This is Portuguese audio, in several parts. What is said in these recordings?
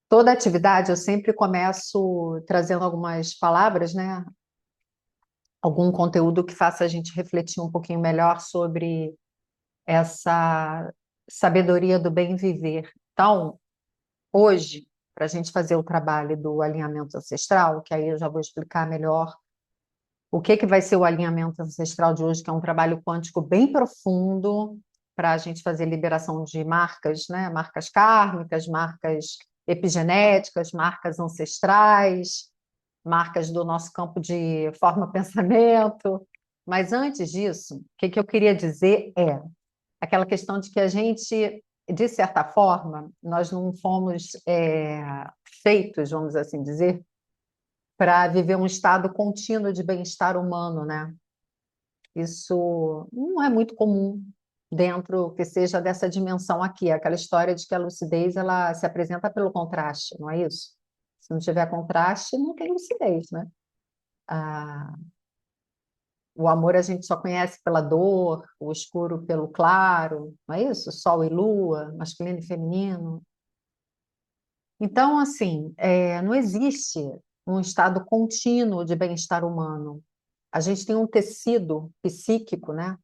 Toda atividade eu sempre começo trazendo algumas palavras, né? Algum conteúdo que faça a gente refletir um pouquinho melhor sobre essa sabedoria do bem viver. Então, hoje, para a gente fazer o trabalho do alinhamento ancestral, que aí eu já vou explicar melhor o que vai ser o alinhamento ancestral de hoje, que é um trabalho quântico bem profundo para a gente fazer liberação de marcas, né? Marcas kármicas, marcas epigenéticas, marcas ancestrais, marcas do nosso campo de forma-pensamento. Mas antes disso, o que eu queria dizer é aquela questão de que a gente, de certa forma, nós não fomos feitos, vamos assim dizer, para viver um estado contínuo de bem-estar humano, né? Isso não é muito comum dentro que seja dessa dimensão aqui, aquela história de que a lucidez ela se apresenta pelo contraste, não é isso? Se não tiver contraste, não tem lucidez, né? Ah, o amor a gente só conhece pela dor, o escuro pelo claro, não é isso? Sol e lua, masculino e feminino. Então, assim, não existe um estado contínuo de bem-estar humano. A gente tem um tecido psíquico, né?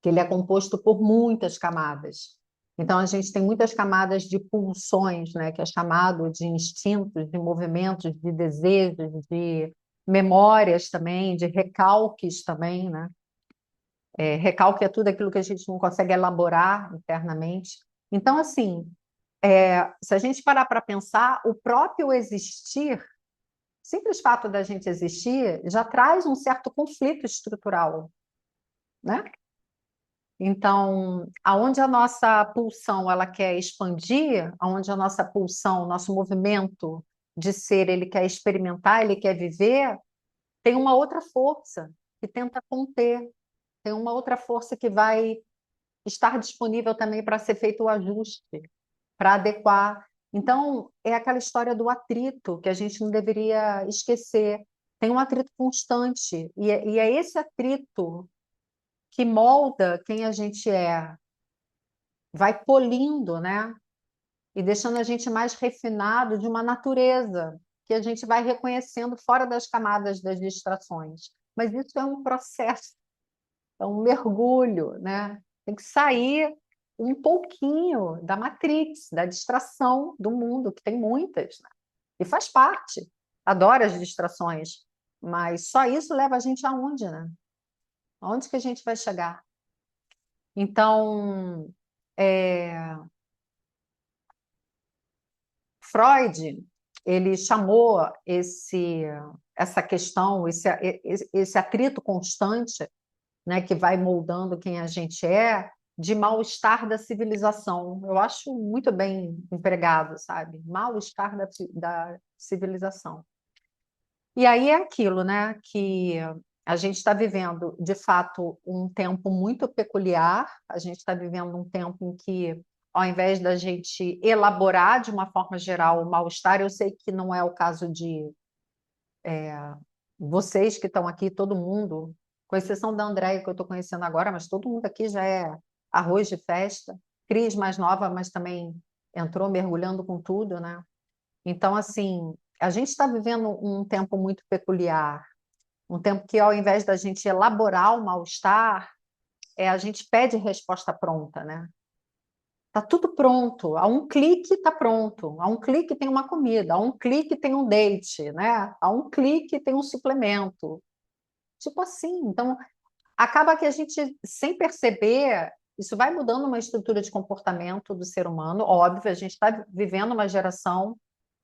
Que ele é composto por muitas camadas. Então, a gente tem muitas camadas de pulsões, né, que é chamado de instintos, de movimentos, de desejos, de memórias também, de recalques também, né? Recalque é tudo aquilo que a gente não consegue elaborar internamente. Então, assim, se a gente parar para pensar, o próprio existir, o simples fato da gente existir, já traz um certo conflito estrutural, né? Então, aonde a nossa pulsão ela quer expandir, aonde a nossa pulsão, nosso movimento de ser, ele quer experimentar, ele quer viver, tem uma outra força que tenta conter, tem uma outra força que vai estar disponível também para ser feito o ajuste, para adequar. Então, é aquela história do atrito que a gente não deveria esquecer. Tem um atrito constante, e é esse atrito que molda quem a gente é, vai polindo, né? E deixando a gente mais refinado de uma natureza que a gente vai reconhecendo fora das camadas das distrações. Mas isso é um processo, é um mergulho, né? Tem que sair um pouquinho da matrix, da distração do mundo, que tem muitas, né? E faz parte. Adoro as distrações, mas só isso leva a gente aonde, né? Aonde que a gente vai chegar? Então, é, Freud, ele chamou essa questão, esse atrito constante, né, que vai moldando quem a gente é, de mal-estar da civilização. Eu acho muito bem empregado, sabe? Mal-estar da civilização. E aí é aquilo, né, que a gente está vivendo, de fato, um tempo muito peculiar, a gente está vivendo um tempo em que, ao invés da gente elaborar de uma forma geral o mal-estar, eu sei que não é o caso de vocês que estão aqui, todo mundo, com exceção da Andréia, que eu estou conhecendo agora, mas todo mundo aqui já é arroz de festa. Cris, mais nova, mas também entrou mergulhando com tudo, né? Então, assim, a gente está vivendo um tempo muito peculiar, um tempo que, ao invés da gente elaborar o mal-estar, a gente pede resposta pronta, né? Tá tudo pronto. A um clique está pronto. A um clique tem uma comida. A um clique tem um date, né? A um clique tem um suplemento. Tipo assim. Então, acaba que a gente, sem perceber, isso vai mudando uma estrutura de comportamento do ser humano. Óbvio, a gente está vivendo uma geração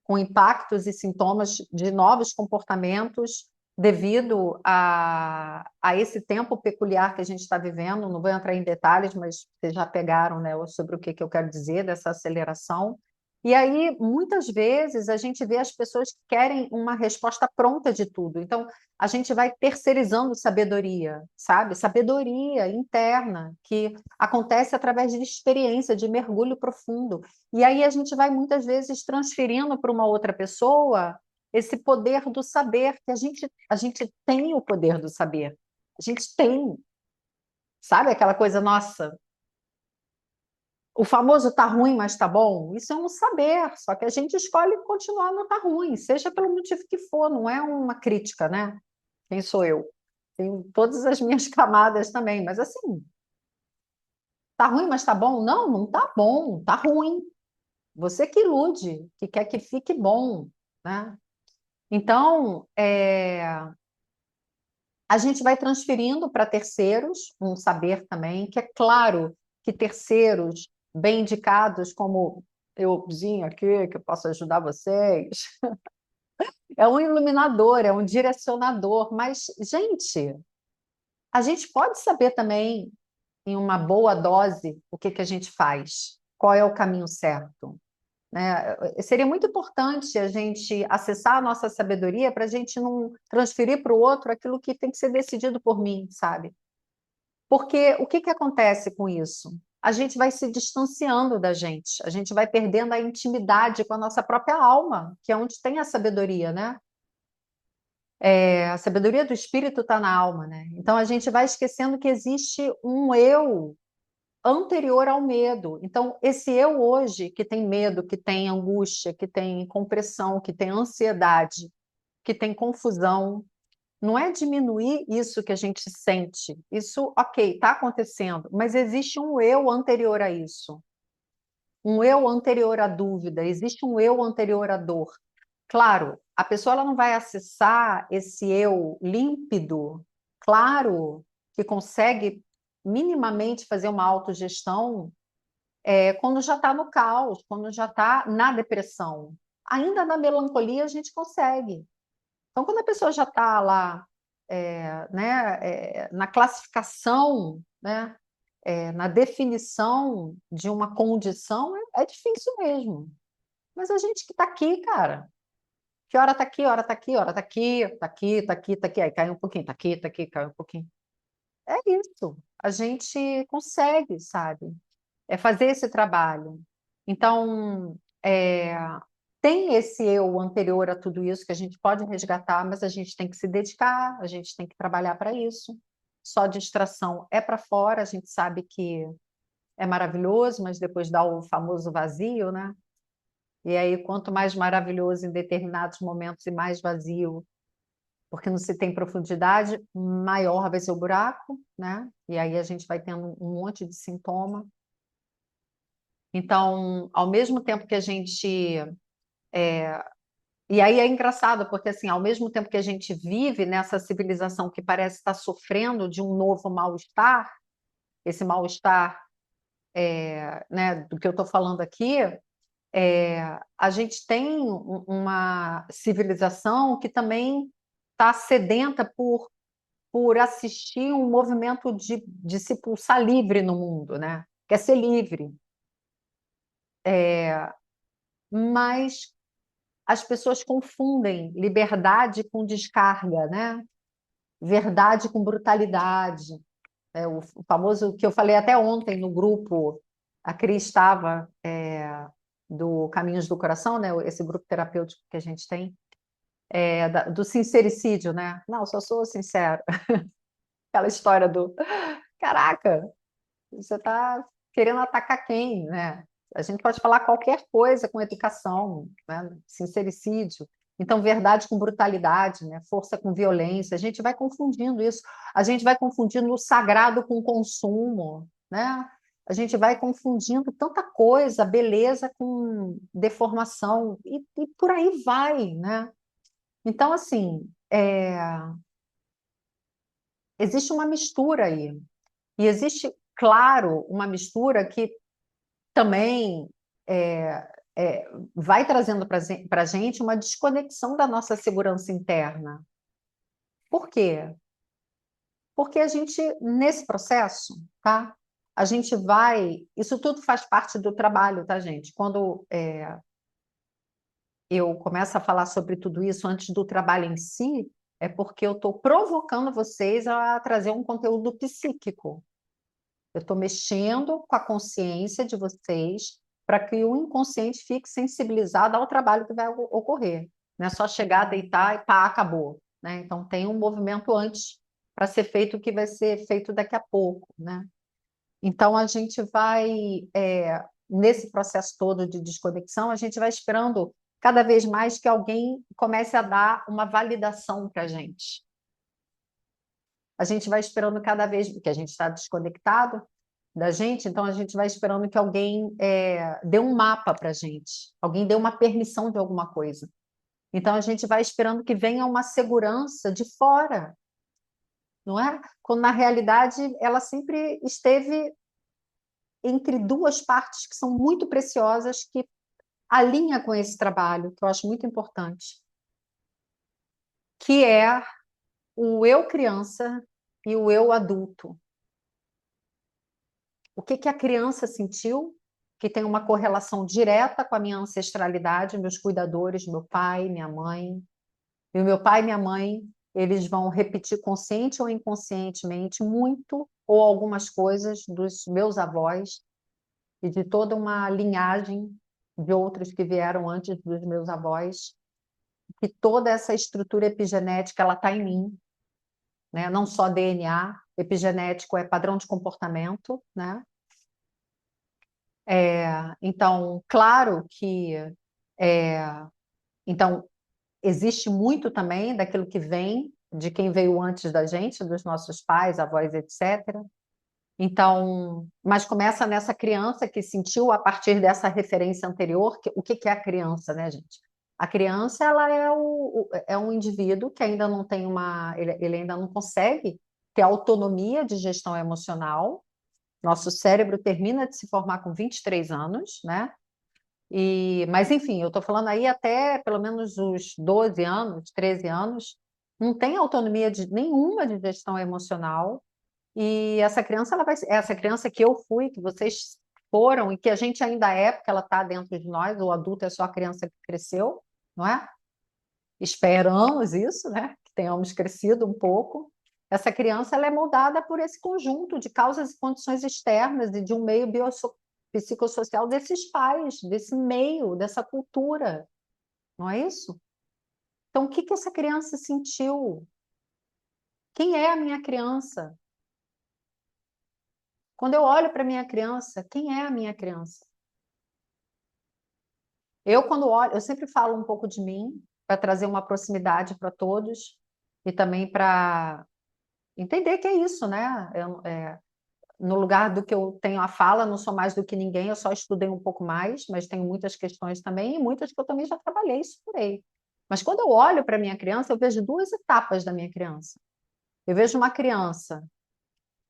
com impactos e sintomas de novos comportamentos devido a esse tempo peculiar que a gente está vivendo. Não vou entrar em detalhes, mas vocês já pegaram, né, sobre o que eu quero dizer dessa aceleração. E aí, muitas vezes, a gente vê as pessoas que querem uma resposta pronta de tudo. Então, a gente vai terceirizando sabedoria, sabe? Sabedoria interna, que acontece através de experiência, de mergulho profundo. E aí a gente vai muitas vezes transferindo para uma outra pessoa esse poder do saber, que a gente tem o poder do saber. A gente tem, sabe aquela coisa, nossa, O famoso tá ruim, mas tá bom, isso é um saber, só que a gente escolhe continuar no tá ruim, seja pelo motivo que for, não é uma crítica, né? Quem sou eu? Tenho todas as minhas camadas também, mas assim, tá ruim, mas tá bom? Não, não tá bom, tá ruim. Você que ilude, que quer que fique bom, né? Então, a gente vai transferindo para terceiros um saber também, que é claro que terceiros bem indicados, como euzinho aqui, que eu posso ajudar vocês, é um iluminador, é um direcionador, mas, a gente pode saber também, em uma boa dose, o que que a gente faz, qual é o caminho certo, né? Seria muito importante a gente acessar a nossa sabedoria para a gente não transferir para o outro aquilo que tem que ser decidido por mim, sabe? Porque o que que acontece com isso? A gente vai se distanciando da gente, a gente vai perdendo a intimidade com a nossa própria alma, que é onde tem a sabedoria, né? A sabedoria do espírito está na alma, né? Então a gente vai esquecendo que existe um eu anterior ao medo. Então, esse eu hoje, que tem medo, que tem angústia, que tem compressão, que tem ansiedade, que tem confusão, não é diminuir isso que a gente sente. Isso, ok, está acontecendo, mas existe um eu anterior a isso. Um eu anterior à dúvida, existe um eu anterior à dor. Claro, a pessoa ela não vai acessar esse eu límpido, claro, que consegue minimamente fazer uma autogestão quando já está no caos, quando já está na depressão. Ainda na melancolia a gente consegue. Então, quando a pessoa já está lá, na classificação, né, na definição de uma condição, é difícil mesmo. Mas a gente que está aqui, cara, que hora está aqui, hora está aqui, hora está aqui, está aqui, está aqui, está aqui, aí cai um pouquinho, está aqui, cai um pouquinho. É isso. A gente consegue, sabe? É fazer esse trabalho. Então, tem esse eu anterior a tudo isso que a gente pode resgatar, mas a gente tem que se dedicar, a gente tem que trabalhar para isso. Só distração é para fora, a gente sabe que é maravilhoso, mas depois dá o famoso vazio, né? E aí, quanto mais maravilhoso em determinados momentos e mais vazio, porque não se tem profundidade, maior vai ser o buraco, né? E aí a gente vai tendo um monte de sintoma. Então, ao mesmo tempo que a gente. E aí é engraçado, porque assim, ao mesmo tempo que a gente vive nessa civilização que parece estar sofrendo de um novo mal-estar, esse mal-estar, né, do que eu estou falando aqui, a gente tem uma civilização que também está sedenta por assistir um movimento de se pulsar livre no mundo, né? Quer ser livre. Mas as pessoas confundem liberdade com descarga, né? Verdade com brutalidade. O famoso que eu falei até ontem no grupo, a Cris estava do Caminhos do Coração, né? Esse grupo terapêutico que a gente tem, do sincericídio, né? Não, só sou sincero. Aquela história do caraca, você está querendo atacar quem, né? A gente pode falar qualquer coisa com educação, né? Sincericídio. Então, verdade com brutalidade, né? Força com violência. A gente vai confundindo isso. A gente vai confundindo o sagrado com o consumo, né? A gente vai confundindo tanta coisa, beleza com deformação, e por aí vai, né? Então, assim, existe uma mistura aí. E existe, claro, uma mistura que também vai trazendo para a gente uma desconexão da nossa segurança interna. Por quê? Porque a gente, nesse processo, tá? A gente vai. Isso tudo faz parte do trabalho, tá, gente? Quando eu começo a falar sobre tudo isso antes do trabalho em si, é porque eu estou provocando vocês a trazer um conteúdo psíquico. Eu estou mexendo com a consciência de vocês para que o inconsciente fique sensibilizado ao trabalho que vai ocorrer. Não é só chegar, deitar e pá, acabou. Né? Então, tem um movimento antes para ser feito que vai ser feito daqui a pouco. Né? Então, a gente vai, nesse processo todo de desconexão, a gente vai esperando cada vez mais que alguém comece a dar uma validação para a gente. A gente vai esperando cada vez, porque a gente está desconectado da gente, então a gente vai esperando que alguém dê um mapa para a gente, alguém dê uma permissão de alguma coisa. Então a gente vai esperando que venha uma segurança de fora, não é? Quando na realidade ela sempre esteve entre duas partes que são muito preciosas, que alinha com esse trabalho, que eu acho muito importante, que é o eu criança e o eu adulto. O que que a criança sentiu, que tem uma correlação direta com a minha ancestralidade, meus cuidadores, meu pai, minha mãe. E o meu pai e minha mãe, eles vão repetir consciente ou inconscientemente muito ou algumas coisas dos meus avós e de toda uma linhagem de outros que vieram antes dos meus avós, que toda essa estrutura epigenética ela está em mim, né? Não só DNA, epigenético é padrão de comportamento, né? Então, claro que é, então existe muito também daquilo que vem de quem veio antes da gente, dos nossos pais, avós, etc. Então, mas começa nessa criança que sentiu a partir dessa referência anterior, o que que é a criança, né, gente? A criança, ela é um indivíduo que ainda não tem ele ainda não consegue ter autonomia de gestão emocional. Nosso cérebro termina de se formar com 23 anos, né? Mas, enfim, eu estou falando aí até pelo menos os 12 anos, 13 anos, não tem autonomia nenhuma de gestão emocional. E essa criança, essa criança que eu fui, que vocês foram, e que a gente ainda é, porque ela está dentro de nós, o adulto é só a criança que cresceu, não é? Esperamos isso, né? Que tenhamos crescido um pouco. Essa criança ela é moldada por esse conjunto de causas e condições externas e de um meio psicossocial desses pais, desse meio, dessa cultura, não é isso? Então, o que que essa criança sentiu? Quem é a minha criança? Quando eu olho para a minha criança, quem é a minha criança? Eu, quando olho, eu sempre falo um pouco de mim, para trazer uma proximidade para todos e também para entender que é isso, né? No lugar do que eu tenho a fala, não sou mais do que ninguém, eu só estudei um pouco mais, mas tenho muitas questões também e muitas que eu também já trabalhei e superei. Mas quando eu olho para a minha criança, eu vejo duas etapas da minha criança. Eu vejo uma criança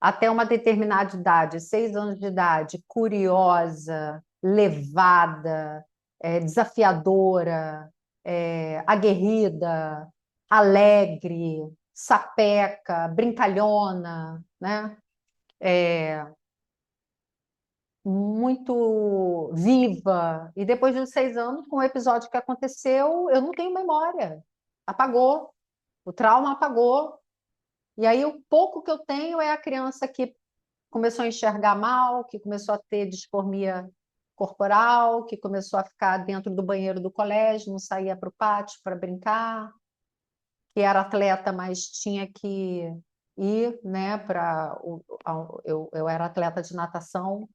até uma determinada idade, 6 anos de idade, curiosa, levada, desafiadora, aguerrida, alegre, sapeca, brincalhona, né? Muito viva. E depois dos 6 anos, com o episódio que aconteceu, eu não tenho memória. Apagou. O trauma apagou. E aí, o pouco que eu tenho é a criança que começou a enxergar mal, que começou a ter disformia corporal, que começou a ficar dentro do banheiro do colégio, não saía para o pátio para brincar, que era atleta, mas tinha que ir, né, eu era atleta de natação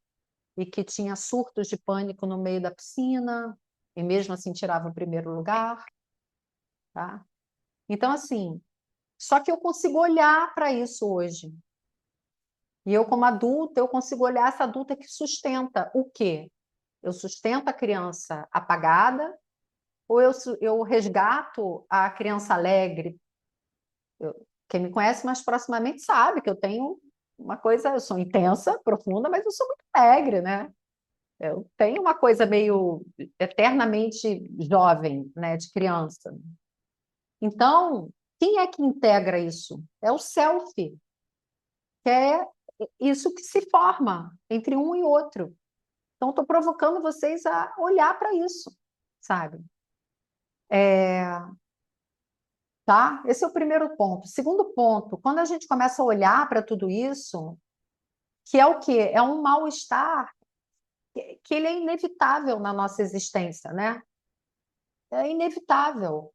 e que tinha surtos de pânico no meio da piscina, e mesmo assim tirava o primeiro lugar, tá? Então, assim, só que eu consigo olhar para isso hoje. E eu, como adulta, eu consigo olhar essa adulta que sustenta o quê? Eu sustento a criança apagada ou eu resgato a criança alegre? Quem me conhece mais proximamente sabe que eu tenho uma coisa, eu sou intensa, profunda, mas eu sou muito alegre, né? Eu tenho uma coisa meio eternamente jovem, né, de criança. Então, quem é que integra isso? É o self, que é isso que se forma entre um e outro. Então, estou provocando vocês a olhar para isso, sabe? Tá? Esse é o primeiro ponto. Segundo ponto, quando a gente começa a olhar para tudo isso, que é o quê? É um mal-estar que ele é inevitável na nossa existência, né? É inevitável.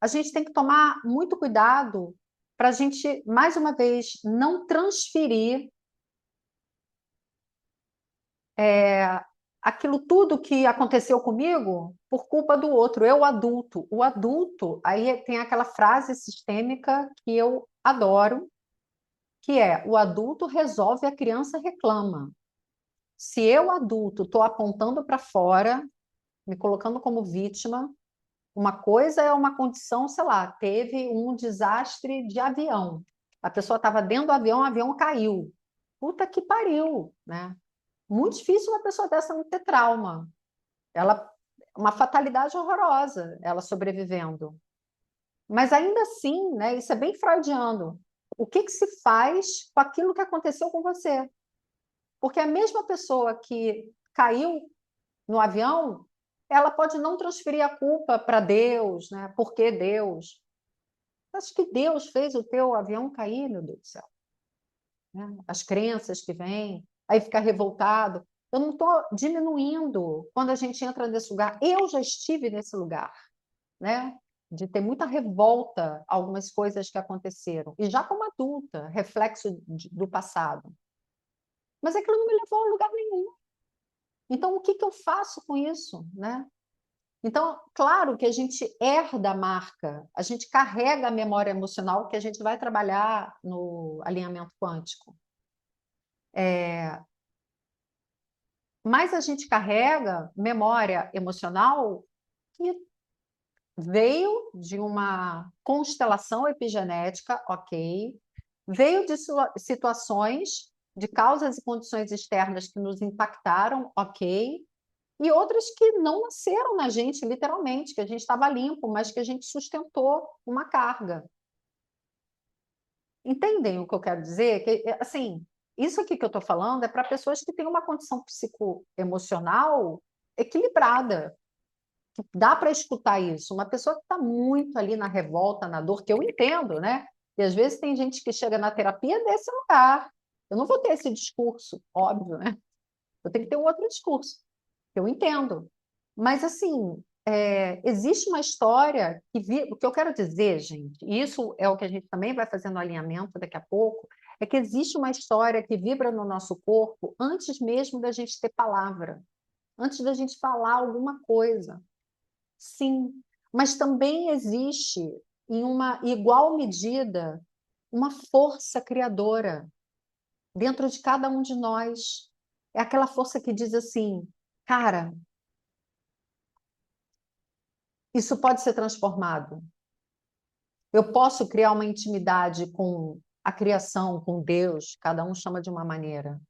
A gente tem que tomar muito cuidado para a gente, mais uma vez, não transferir é, aquilo tudo que aconteceu comigo por culpa do outro, eu adulto. O adulto, aí tem aquela frase sistêmica que eu adoro, que é: o adulto resolve, a criança reclama. Se eu, adulto, estou apontando para fora, me colocando como vítima, uma coisa é uma condição, sei lá, teve um desastre de avião. A pessoa estava dentro do avião, o avião caiu. Puta que pariu, né? Muito difícil uma pessoa dessa não ter trauma. Ela, uma fatalidade horrorosa, ela sobrevivendo. Mas ainda assim, né, isso é bem freudiano. O que que se faz com aquilo que aconteceu com você? Porque a mesma pessoa que caiu no avião, ela pode não transferir a culpa para Deus, né? Por que Deus? Acho que Deus fez o teu avião cair, meu Deus do céu. Né? As crenças que vêm, aí fica revoltado. Eu não estou diminuindo quando a gente entra nesse lugar. Eu já estive nesse lugar, né? De ter muita revolta a algumas coisas que aconteceram. E já como adulta, reflexo do passado. Mas aquilo não me levou a lugar nenhum. Então, o que que eu faço com isso, né? Então, claro que a gente herda a marca, a gente carrega a memória emocional que a gente vai trabalhar no alinhamento quântico. Mas a gente carrega memória emocional que veio de uma constelação epigenética, ok, veio de situações, de causas e condições externas que nos impactaram, ok, e outras que não nasceram na gente, literalmente, que a gente estava limpo, mas que a gente sustentou uma carga. Entendem o que eu quero dizer? Que, assim, isso aqui que eu estou falando é para pessoas que têm uma condição psicoemocional equilibrada. Dá para escutar isso. Uma pessoa que está muito ali na revolta, na dor, que eu entendo, né? E às vezes tem gente que chega na terapia desse lugar. Eu não vou ter esse discurso, óbvio, né? Eu tenho que ter um outro discurso. Eu entendo. Mas, assim, existe uma história que... O que eu quero dizer, gente, e isso é o que a gente também vai fazer no alinhamento daqui a pouco, é que existe uma história que vibra no nosso corpo antes mesmo da gente ter palavra, antes da gente falar alguma coisa. Sim, mas também existe, em uma igual medida, uma força criadora dentro de cada um de nós. É aquela força que diz assim, cara, isso pode ser transformado. Eu posso criar uma intimidade com a criação, com Deus, cada um chama de uma maneira.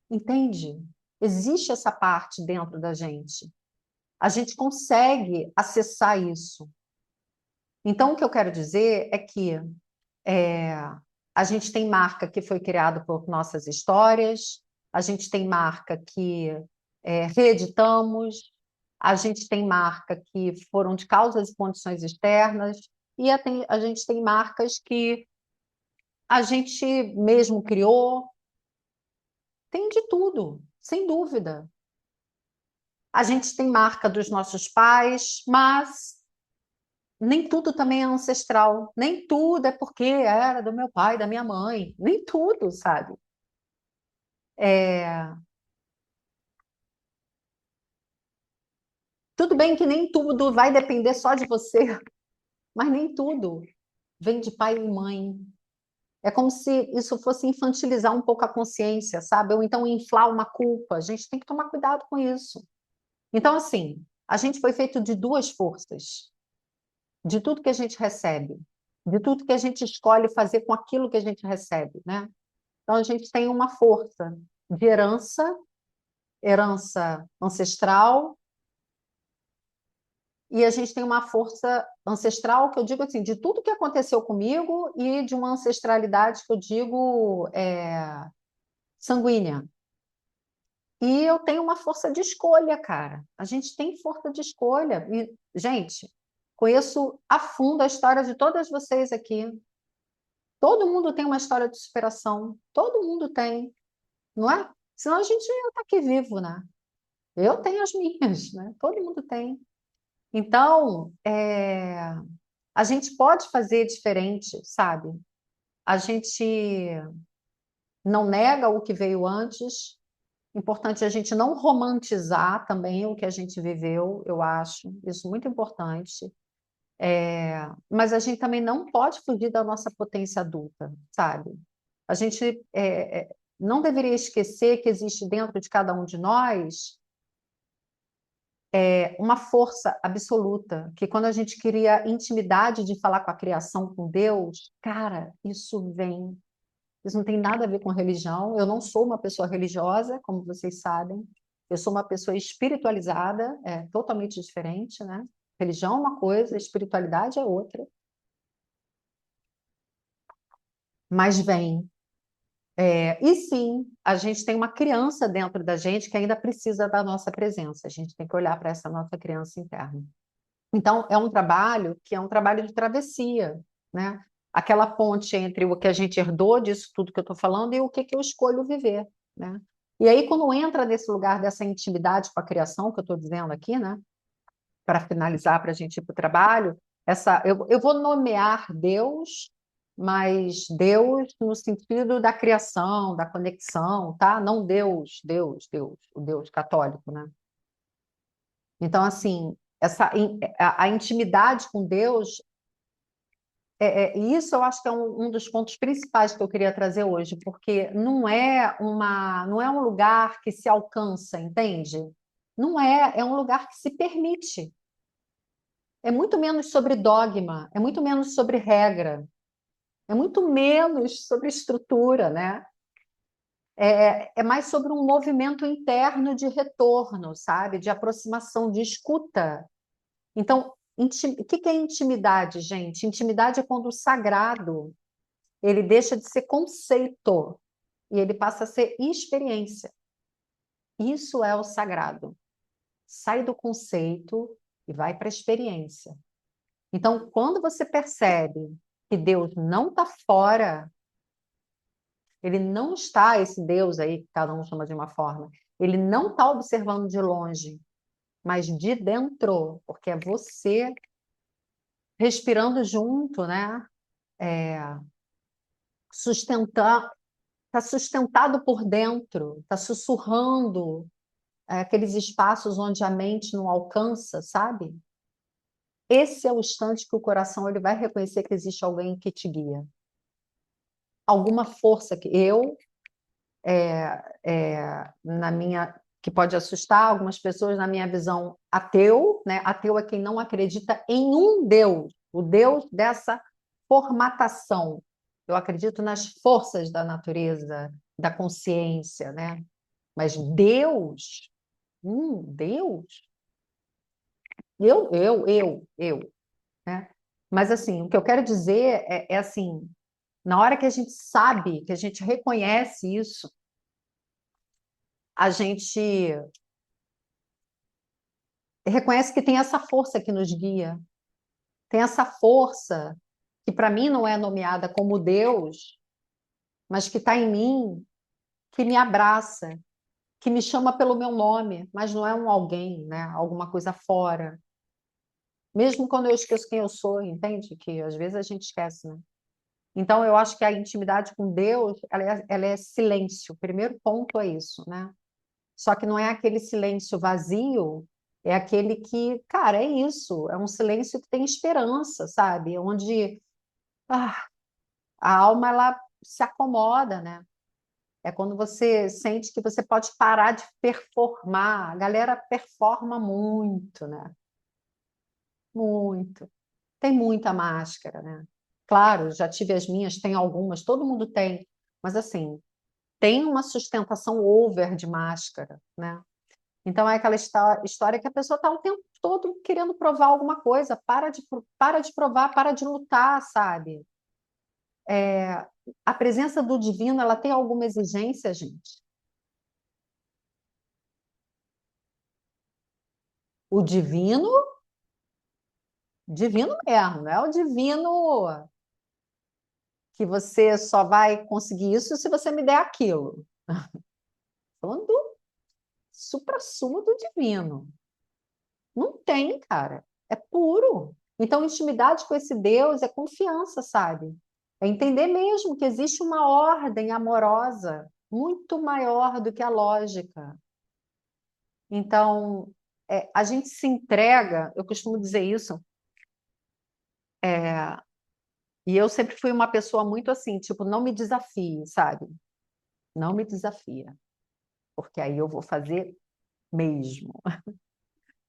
Entende? Existe essa parte dentro da gente. A gente consegue acessar isso. Então, o que eu quero dizer é que é, a gente tem marca que foi criada por nossas histórias, a gente tem marca que reeditamos, a gente tem marca que foram de causas e condições externas, e a gente tem marcas que a gente mesmo criou. Tem de tudo, sem dúvida. A gente tem marca dos nossos pais, mas nem tudo também é ancestral. Nem tudo é porque era do meu pai, da minha mãe. Nem tudo, sabe? É... Tudo bem que nem tudo vai depender só de você, mas nem tudo vem de pai e mãe. É como se isso fosse infantilizar um pouco a consciência, sabe? Ou então inflar uma culpa. A gente tem que tomar cuidado com isso. Então, assim, a gente foi feito de duas forças, de tudo que a gente recebe, de tudo que a gente escolhe fazer com aquilo que a gente recebe, né? Então, a gente tem uma força de herança, herança ancestral, e a gente tem uma força ancestral, que eu digo assim, de tudo que aconteceu comigo e de uma ancestralidade que eu digo sanguínea. E eu tenho uma força de escolha, cara. A gente tem força de escolha. E, gente, conheço a fundo a história de todas vocês aqui. Todo mundo tem uma história de superação. Todo mundo tem, não é? Senão a gente ia estar aqui vivo, né? Eu tenho as minhas, né? Todo mundo tem. Então, a gente pode fazer diferente, sabe? A gente não nega o que veio antes, Importante a gente não romantizar também o que a gente viveu, eu acho, isso muito importante. Mas a gente também não pode fugir da nossa potência adulta, sabe? A gente não deveria esquecer que existe dentro de cada um de nós uma força absoluta, que quando a gente cria intimidade de falar com a criação, com Deus, cara, isso vem. Isso não tem nada a ver com religião. Eu não sou uma pessoa religiosa, como vocês sabem. Eu sou uma pessoa espiritualizada, é totalmente diferente, né? Religião é uma coisa, espiritualidade é outra. Mas vem. E sim, a gente tem uma criança dentro da gente que ainda precisa da nossa presença. A gente tem que olhar para essa nossa criança interna. Então, é um trabalho que é um trabalho de travessia, né? Aquela ponte entre o que a gente herdou disso tudo que eu estou falando e o que eu escolho viver, né? E aí, quando entra nesse lugar dessa intimidade com a criação, que eu estou dizendo aqui, né? Para finalizar, para a gente ir para o trabalho, eu vou nomear Deus, mas Deus no sentido da criação, da conexão, tá? Não Deus, o Deus católico, né? Então, assim, a intimidade com Deus, isso eu acho que é um dos pontos principais que eu queria trazer hoje, porque não é um lugar que se alcança, entende? Não é, é um lugar que se permite. É muito menos sobre dogma, é muito menos sobre regra, é muito menos sobre estrutura, né? É mais sobre um movimento interno de retorno, sabe? De aproximação, de escuta. Então, o que é intimidade, gente? Intimidade é quando o sagrado ele deixa de ser conceito e ele passa a ser experiência. Isso é o sagrado. Sai do conceito e vai para a experiência. Então, quando você percebe que Deus não está fora, ele não está, esse Deus aí, que cada um chama de uma forma, ele não está observando de longe, mas de dentro, porque é você respirando junto, né? É, sustentar, está sustentado por dentro, está sussurrando aqueles espaços onde a mente não alcança, sabe? Esse é o instante que o coração ele vai reconhecer que existe alguém que te guia. Alguma força que na minha, que pode assustar algumas pessoas, na minha visão, ateu, né? Ateu é quem não acredita em um Deus, o Deus dessa formatação. Eu acredito nas forças da natureza, da consciência, né? Mas Deus, né? Mas assim, o que eu quero dizer é assim, na hora que a gente sabe, que a gente reconhece isso, a gente reconhece que tem essa força que nos guia, tem essa força que para mim não é nomeada como Deus, mas que está em mim, que me abraça, que me chama pelo meu nome, mas não é um alguém, né? Alguma coisa fora. Mesmo quando eu esqueço quem eu sou, entende? Que às vezes a gente esquece, né? Então, eu acho que a intimidade com Deus, ela é silêncio. O primeiro ponto é isso, né? Só que não é aquele silêncio vazio, é aquele que, cara, é isso. É um silêncio que tem esperança, sabe? Onde ah, a alma, ela se acomoda, né? É quando você sente que você pode parar de performar. A galera performa muito, né? Muito. Tem muita máscara, né? Claro, já tive as minhas, tem algumas, todo mundo tem, mas assim, tem uma sustentação over de máscara, né? Então é aquela história que a pessoa está o tempo todo querendo provar alguma coisa, para de provar, para de lutar, sabe? A presença do divino, ela tem alguma exigência, gente? O divino, divino mesmo, não é o divino que você só vai conseguir isso se você me der aquilo. Falando do suprassumo do divino. Não tem, cara. É puro. Então, intimidade com esse Deus é confiança, sabe? É entender mesmo que existe uma ordem amorosa. muito maior do que a lógica. Então, a gente se entrega, eu costumo dizer isso, e eu sempre fui uma pessoa muito assim, tipo, não me desafie, sabe? Não me desafia, porque aí eu vou fazer mesmo,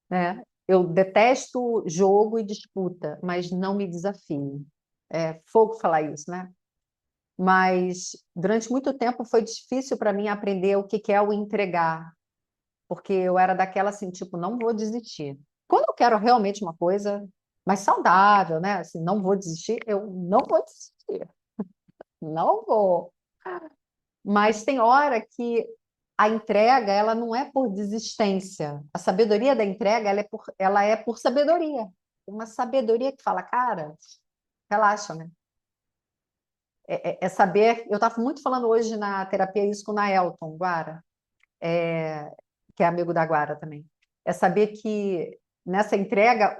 né? Eu detesto jogo e disputa, mas não me desafie. É fogo falar isso, né? Mas durante muito tempo foi difícil para mim aprender o que que é o entregar, porque eu era daquela assim, tipo, não vou desistir. Quando eu quero realmente uma coisa mais saudável, né? Assim, não vou desistir, eu não vou desistir, não vou. Mas tem hora que a entrega, ela não é por desistência. A sabedoria da entrega, ela é por sabedoria. Uma sabedoria que fala, cara, relaxa, né? É saber. Eu estava muito falando hoje na terapia isso com o Naelton Guara, que é amigo da Guara também. É saber que nessa entrega,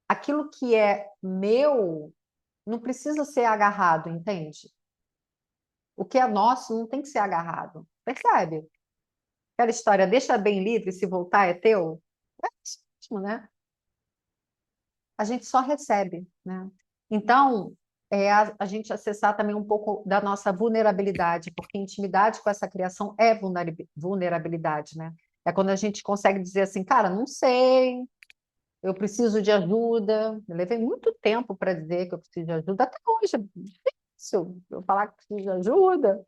aquilo que é meu não precisa ser agarrado, entende? O que é nosso não tem que ser agarrado. Percebe? Aquela história, deixa bem livre, se voltar é teu. É isso mesmo, né? A gente só recebe, né? Então, a gente acessar também um pouco da nossa vulnerabilidade, porque intimidade com essa criação é vulnerabilidade, né? É quando a gente consegue dizer assim, cara, não sei, eu preciso de ajuda. Eu levei muito tempo para dizer que eu preciso de ajuda, até hoje é difícil eu falar que preciso de ajuda,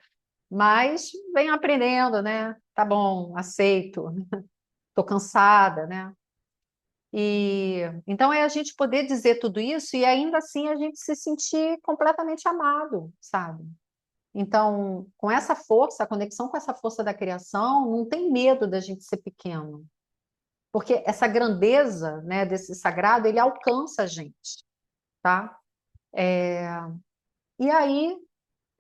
mas venho aprendendo, né? Tá bom, aceito, estou cansada, né? E então é a gente poder dizer tudo isso e ainda assim a gente se sentir completamente amado, sabe? Então, com essa força, a conexão com essa força da criação, não tem medo da gente ser pequeno, porque essa grandeza, né, desse sagrado, ele alcança a gente, tá? E aí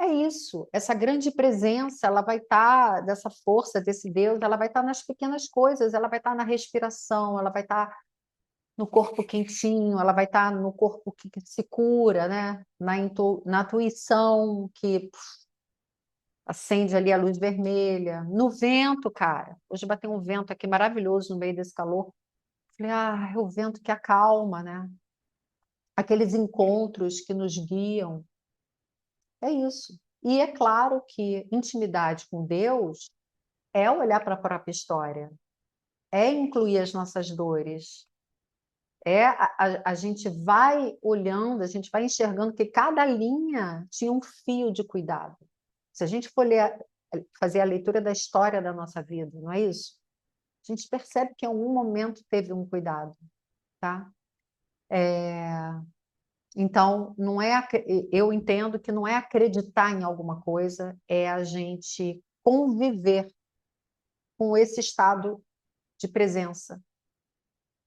é isso, essa grande presença, ela vai estar dessa força desse Deus, ela vai estar nas pequenas coisas, ela vai estar na respiração, ela vai estar no corpo quentinho, ela vai estar no corpo que se cura, né? Na intuição que acende ali a luz vermelha, no vento, cara. Hoje bateu um vento aqui maravilhoso no meio desse calor. Falei, é o vento que acalma, né? Aqueles encontros que nos guiam. É isso. E é claro que intimidade com Deus é olhar para a própria história, é incluir as nossas dores, a gente vai olhando, a gente vai enxergando que cada linha tinha um fio de cuidado. Se a gente for fazer a leitura da história da nossa vida, não é isso? A gente percebe que em algum momento teve um cuidado, tá? Então, não é, eu entendo que não é acreditar em alguma coisa, é a gente conviver com esse estado de presença.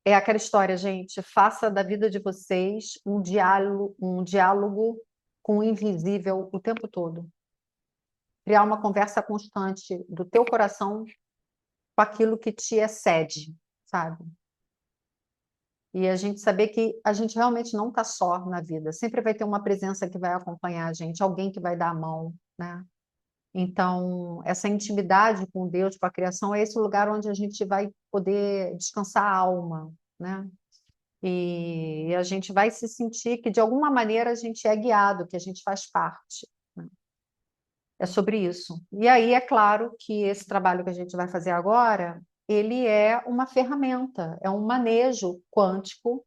É aquela história, gente. Faça da vida de vocês um diálogo com o invisível o tempo todo. Criar uma conversa constante do teu coração com aquilo que te excede, sabe? E a gente saber que a gente realmente não está só na vida. Sempre vai ter uma presença que vai acompanhar a gente, alguém que vai dar a mão, né? Então, essa intimidade com Deus, com a criação, é esse lugar onde a gente vai poder descansar a alma, né? E a gente vai se sentir que, de alguma maneira, a gente é guiado, que a gente faz parte, né? É sobre isso. E aí, é claro que esse trabalho que a gente vai fazer agora, ele é uma ferramenta, é um manejo quântico.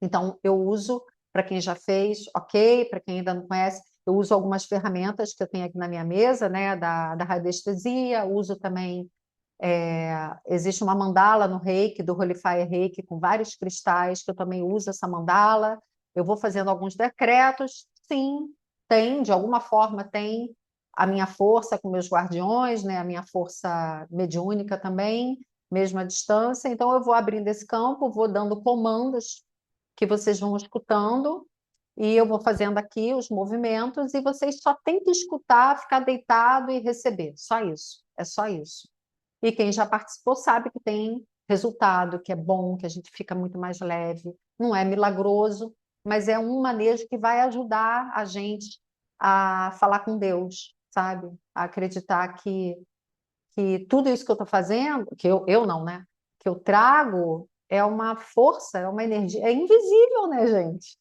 Então, eu uso, para quem já fez, ok, para quem ainda não conhece, eu uso algumas ferramentas que eu tenho aqui na minha mesa, né, da radiestesia, uso também existe uma mandala no Reiki, do Holy Fire Reiki, com vários cristais, que eu também uso essa mandala. Eu vou fazendo alguns decretos. Sim, tem, de alguma forma, tem a minha força com meus guardiões, né? A minha força mediúnica também, mesmo à distância. Então, eu vou abrindo esse campo, vou dando comandos que vocês vão escutando, e eu vou fazendo aqui os movimentos, e vocês só têm que escutar, ficar deitado e receber. Só isso. É só isso. E quem já participou sabe que tem resultado, que é bom, que a gente fica muito mais leve. Não é milagroso, mas é um manejo que vai ajudar a gente a falar com Deus, sabe? A acreditar que tudo isso que eu estou fazendo, que eu não, né? Que eu trago é uma força, é uma energia, é invisível, né, gente?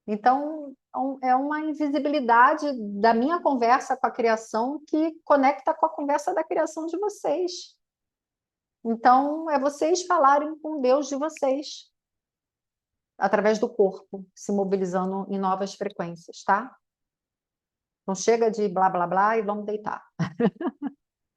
Então, é uma invisibilidade da minha conversa com a criação que conecta com a conversa da criação de vocês. Então, é vocês falarem com Deus de vocês, através do corpo, se mobilizando em novas frequências, tá? Então, chega de blá, blá, blá e vamos deitar.